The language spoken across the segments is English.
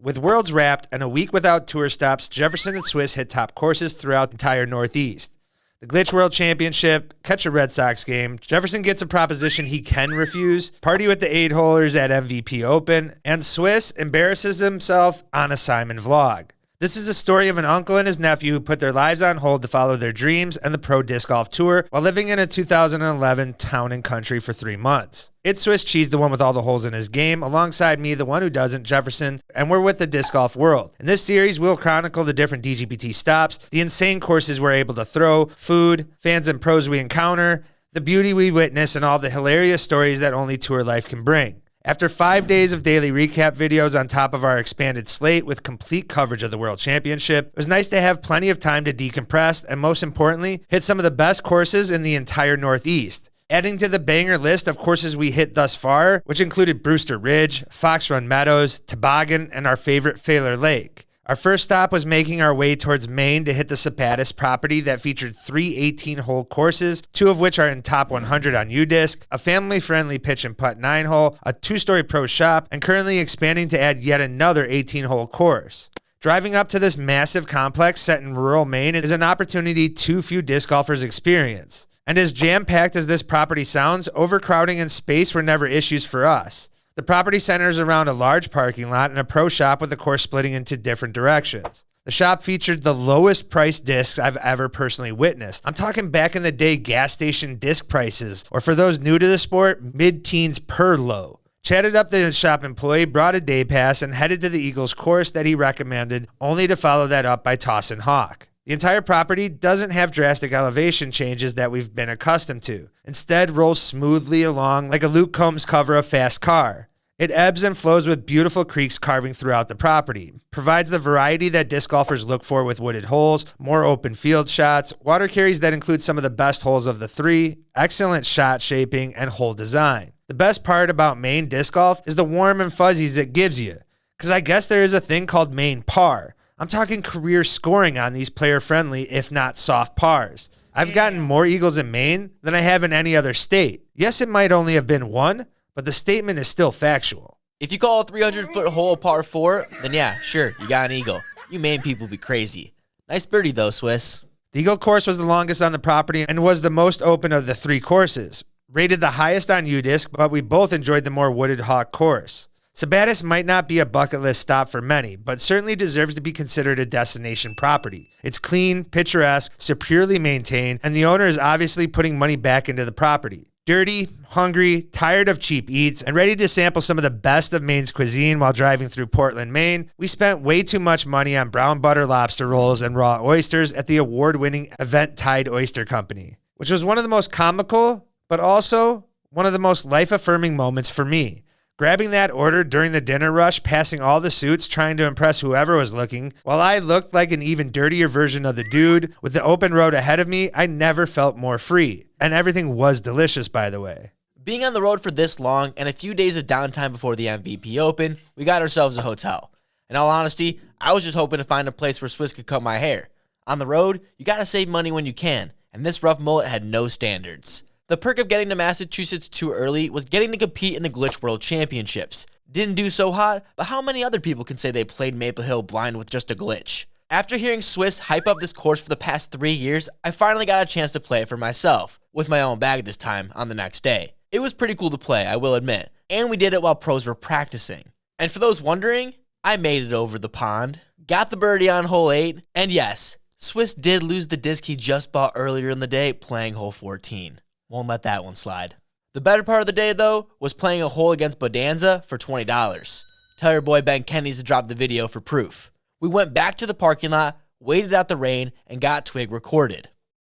With Worlds wrapped and a week without tour stops, Jefferson and Swiss hit top courses throughout the entire Northeast. The Glitch World Championship, catch a Red Sox game, Jefferson gets a proposition he can refuse, party with the 8-holers at MVP Open, and Swiss embarrasses himself on a Simon vlog. This is a story of an uncle and his nephew who put their lives on hold to follow their dreams and the Pro Disc Golf Tour while living in a 2011 town and country for 3 months. It's Swiss Cheese, the one with all the holes in his game, alongside me, the one who doesn't, Jefferson, and we're with the disc golf world. In this series, we'll chronicle the different DGPT stops, the insane courses we're able to throw, food, fans and pros we encounter, the beauty we witness, and all the hilarious stories that only tour life can bring. After 5 days of daily recap videos on top of our expanded slate with complete coverage of the World Championship, it was nice to have plenty of time to decompress and, most importantly, hit some of the best courses in the entire Northeast. Adding to the banger list of courses we hit thus far, which included Brewster Ridge, Fox Run Meadows, Toboggan, and our favorite Faylor Lake. Our first stop was making our way towards Maine to hit the Sabattus property that featured 3 18-hole courses, 2 of which are in top 100 on UDisc, a family-friendly pitch and putt 9-hole, a 2-story pro shop, and currently expanding to add yet another 18-hole course. Driving up to this massive complex set in rural Maine is an opportunity too few disc golfers experience. And as jam-packed as this property sounds, overcrowding and space were never issues for us. The property centers around a large parking lot and a pro shop with the course splitting into different directions. The shop featured the lowest priced discs I've ever personally witnessed. I'm talking back in the day gas station disc prices, or for those new to the sport, mid-teens per low. Chatted up the shop employee, brought a day pass, and headed to the Eagles course that he recommended, only to follow that up by toss and hawk. The entire property doesn't have drastic elevation changes that we've been accustomed to. Instead, rolls smoothly along like a Luke Combs cover of Fast Car. It ebbs and flows with beautiful creeks carving throughout the property. Provides the variety that disc golfers look for with wooded holes, more open field shots, water carries that include some of the best holes of the 3, excellent shot shaping, and hole design. The best part about Maine disc golf is the warm and fuzzies it gives you. Because I guess there is a thing called Maine par. I'm talking career scoring on these player-friendly, if not soft pars. I've gotten more eagles in Maine than I have in any other state. Yes, it might only have been 1, but the statement is still factual. If you call a 300-foot hole a par 4, then yeah, sure, you got an eagle. You Maine people be crazy. Nice birdie though, Swiss. The Eagle course was the longest on the property and was the most open of the 3 courses. Rated the highest on UDisc, but we both enjoyed the more wooded hawk course. Sabattus might not be a bucket list stop for many, but certainly deserves to be considered a destination property. It's clean, picturesque, securely maintained, and the owner is obviously putting money back into the property. Dirty, hungry, tired of cheap eats, and ready to sample some of the best of Maine's cuisine while driving through Portland, Maine, we spent way too much money on brown butter lobster rolls and raw oysters at the award-winning Event Tide Oyster Company, which was one of the most comical, but also one of the most life-affirming moments for me. Grabbing that order during the dinner rush, passing all the suits, trying to impress whoever was looking, while I looked like an even dirtier version of the dude with the open road ahead of me, I never felt more free. And everything was delicious, by the way. Being on the road for this long and a few days of downtime before the MVP Open, we got ourselves a hotel. In all honesty, I was just hoping to find a place where Swiss could cut my hair. On the road, you gotta save money when you can, and this rough mullet had no standards. The perk of getting to Massachusetts too early was getting to compete in the Glitch World Championships. Didn't do so hot, but how many other people can say they played Maple Hill blind with just a glitch? After hearing Swiss hype up this course for the past 3 years, I finally got a chance to play it for myself, with my own bag this time on the next day. It was pretty cool to play, I will admit, and we did it while pros were practicing. And for those wondering, I made it over the pond, got the birdie on hole 8, and yes, Swiss did lose the disc he just bought earlier in the day playing hole 14. Won't let that one slide. The better part of the day, though, was playing a hole against Bonanza for $20. Tell your boy Ben Kenny's to drop the video for proof. We went back to the parking lot, waited out the rain, and got Twig recorded.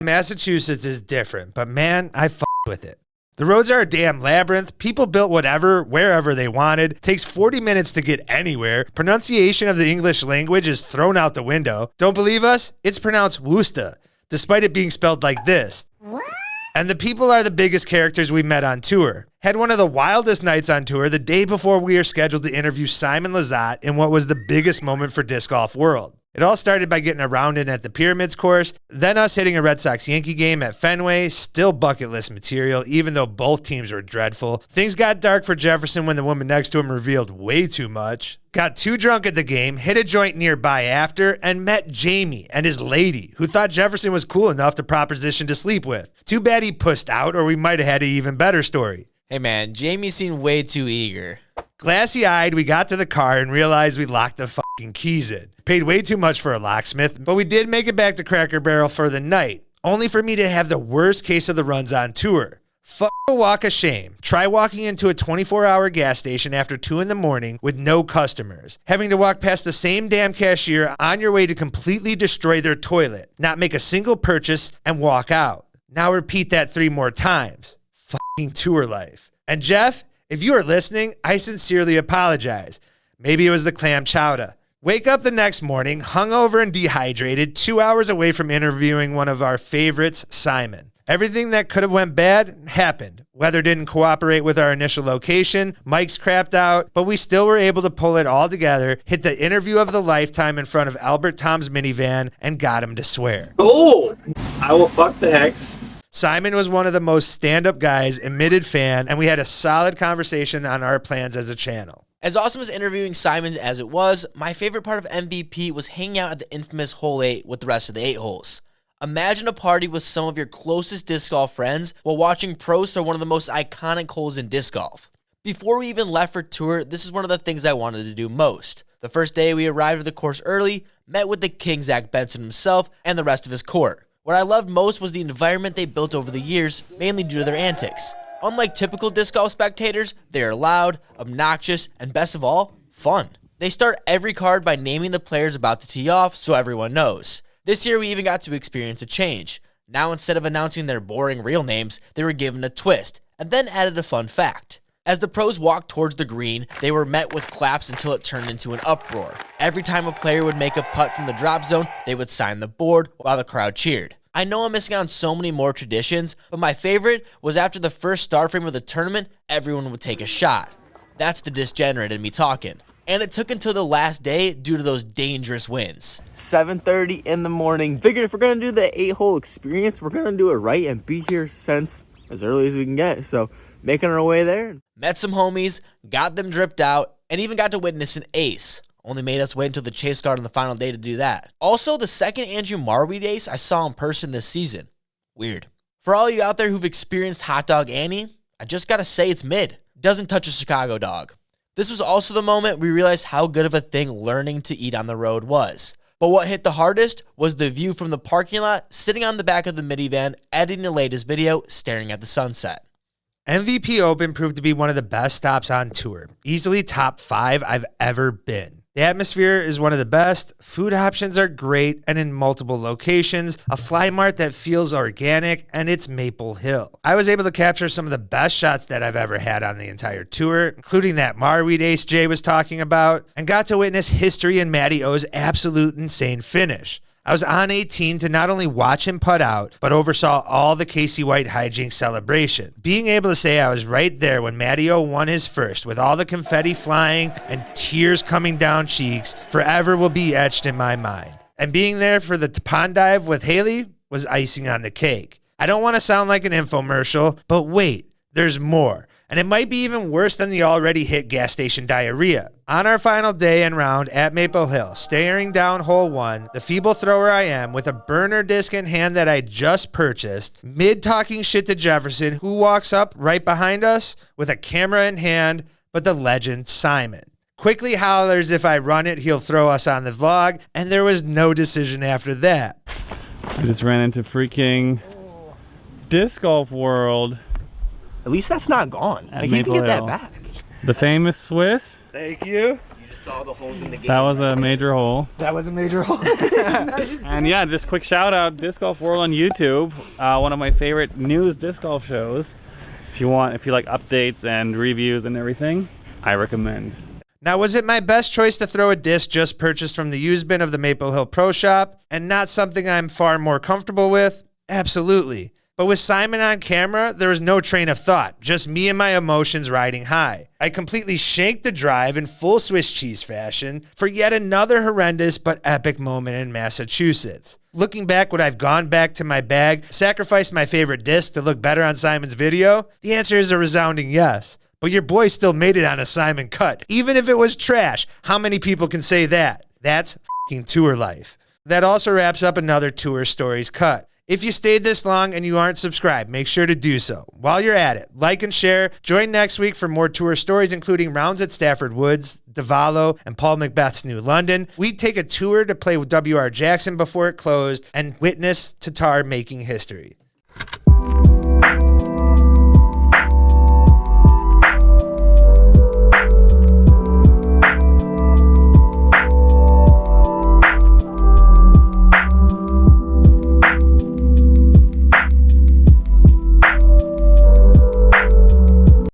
Massachusetts is different, but man, I f***ed with it. The roads are a damn labyrinth. People built whatever, wherever they wanted. Takes 40 minutes to get anywhere. Pronunciation of the English language is thrown out the window. Don't believe us? It's pronounced Worcester, despite it being spelled like this. And the people are the biggest characters we met on tour. Had one of the wildest nights on tour the day before we were scheduled to interview Simon Lizotte in what was the biggest moment for disc golf world. It all started by getting a round in at the Pyramids course, then us hitting a Red Sox-Yankee game at Fenway, still bucket list material, even though both teams were dreadful. Things got dark for Jefferson when the woman next to him revealed way too much. Got too drunk at the game, hit a joint nearby after, and met Jamie and his lady, who thought Jefferson was cool enough to proposition to sleep with. Too bad he pussed out, or we might have had an even better story. Hey man, Jamie seemed way too eager. Glassy-eyed, we got to the car and realized we locked the fucking keys in. Paid way too much for a locksmith, but we did make it back to Cracker Barrel for the night, only for me to have the worst case of the runs on tour. Fuck a walk of shame. Try walking into a 24-hour gas station after 2 in the morning with no customers, having to walk past the same damn cashier on your way to completely destroy their toilet, not make a single purchase, and walk out. Now repeat that 3 more times. Fucking tour life. And Jeff, if you are listening, I sincerely apologize. Maybe it was the clam chowder. Wake up the next morning, hungover and dehydrated, 2 hours away from interviewing one of our favorites, Simon. Everything that could have went bad happened. Weather didn't cooperate with our initial location, mics crapped out, but we still were able to pull it all together, hit the interview of the lifetime in front of Albert Tom's minivan, and got him to swear. Oh, I will fuck the hex. Simon was one of the most stand-up guys, admitted fan, and we had a solid conversation on our plans as a channel. As awesome as interviewing Simon as it was, my favorite part of MVP was hanging out at the infamous Hole 8 with the rest of the 8 holes. Imagine a party with some of your closest disc golf friends while watching pros throw one of the most iconic holes in disc golf. Before we even left for tour, this is one of the things I wanted to do most. The first day we arrived at the course early, met with the king Zach Benson himself and the rest of his court. What I loved most was the environment they built over the years, mainly due to their antics. Unlike typical disc golf spectators, they are loud, obnoxious, and best of all, fun. They start every card by naming the players about to tee off so everyone knows. This year we even got to experience a change. Now instead of announcing their boring real names, they were given a twist, and then added a fun fact. As the pros walked towards the green, they were met with claps until it turned into an uproar. Every time a player would make a putt from the drop zone, they would sign the board while the crowd cheered. I know I'm missing out on so many more traditions, but my favorite was after the first star frame of the tournament, everyone would take a shot. That's the disgenerate in me talking. And it took until the last day due to those dangerous winds. 7:30 in the morning. Figured if we're going to do the 8-hole experience, we're going to do it right and be here since as early as we can get. So making our way there. Met some homies, got them dripped out, and even got to witness an ace. Only made us wait until the chase card on the final day to do that. Also, the second Andrew Marweed ace I saw in person this season. Weird. For all you out there who've experienced Hot Dog Annie, I just gotta say it's mid. Doesn't touch a Chicago dog. This was also the moment we realized how good of a thing learning to eat on the road was. But what hit the hardest was the view from the parking lot, sitting on the back of the minivan, editing the latest video, staring at the sunset. MVP Open proved to be one of the best stops on tour. Easily top 5 I've ever been. The atmosphere is one of the best, food options are great and in multiple locations, a fly mart that feels organic, and it's Maple Hill. I was able to capture some of the best shots that I've ever had on the entire tour, including that Marweed ace Jay was talking about, and got to witness history in Matty O's absolute insane finish. I was on 18 to not only watch him putt out, but oversaw all the Casey White hijinks celebration. Being able to say I was right there when Matty O won his first, with all the confetti flying and tears coming down cheeks, forever will be etched in my mind. And being there for the pond dive with Haley was icing on the cake. I don't want to sound like an infomercial, but wait, there's more. And it might be even worse than the already hit gas station diarrhea. On our final day and round at Maple Hill, staring down hole 1, the feeble thrower I am, with a burner disc in hand that I just purchased, mid-talking shit to Jefferson, who walks up right behind us with a camera in hand, but the legend Simon. Quickly hollers if I run it, he'll throw us on the vlog, and there was no decision after that. I just ran into freaking Disc Golf World. At least that's not gone. At Like, you can Maple get that Hill. back. The famous Swiss. Thank you. You just saw the holes in the game. That was a major hole. That was a major hole. And yeah, just quick shout out, Disc Golf World on YouTube. One of my favorite news disc golf shows. If you like updates and reviews and everything, I recommend. Now, was it my best choice to throw a disc just purchased from the used bin of the Maple Hill Pro Shop and not something I'm far more comfortable with? Absolutely. But with Simon on camera, there was no train of thought, just me and my emotions riding high. I completely shanked the drive in full Swiss cheese fashion for yet another horrendous but epic moment in Massachusetts. Looking back, would I've gone back to my bag, sacrificed my favorite disc to look better on Simon's video? The answer is a resounding yes. But your boy still made it on a Simon cut. Even if it was trash, how many people can say that? That's f***ing tour life. That also wraps up another Tour Stories cut. If you stayed this long and you aren't subscribed, make sure to do so. While you're at it, like and share. Join next week for more tour stories, including rounds at Stafford Woods, Davalo, and Paul Macbeth's New London. We take a tour to play with W.R. Jackson before it closed and witness Tatar making history.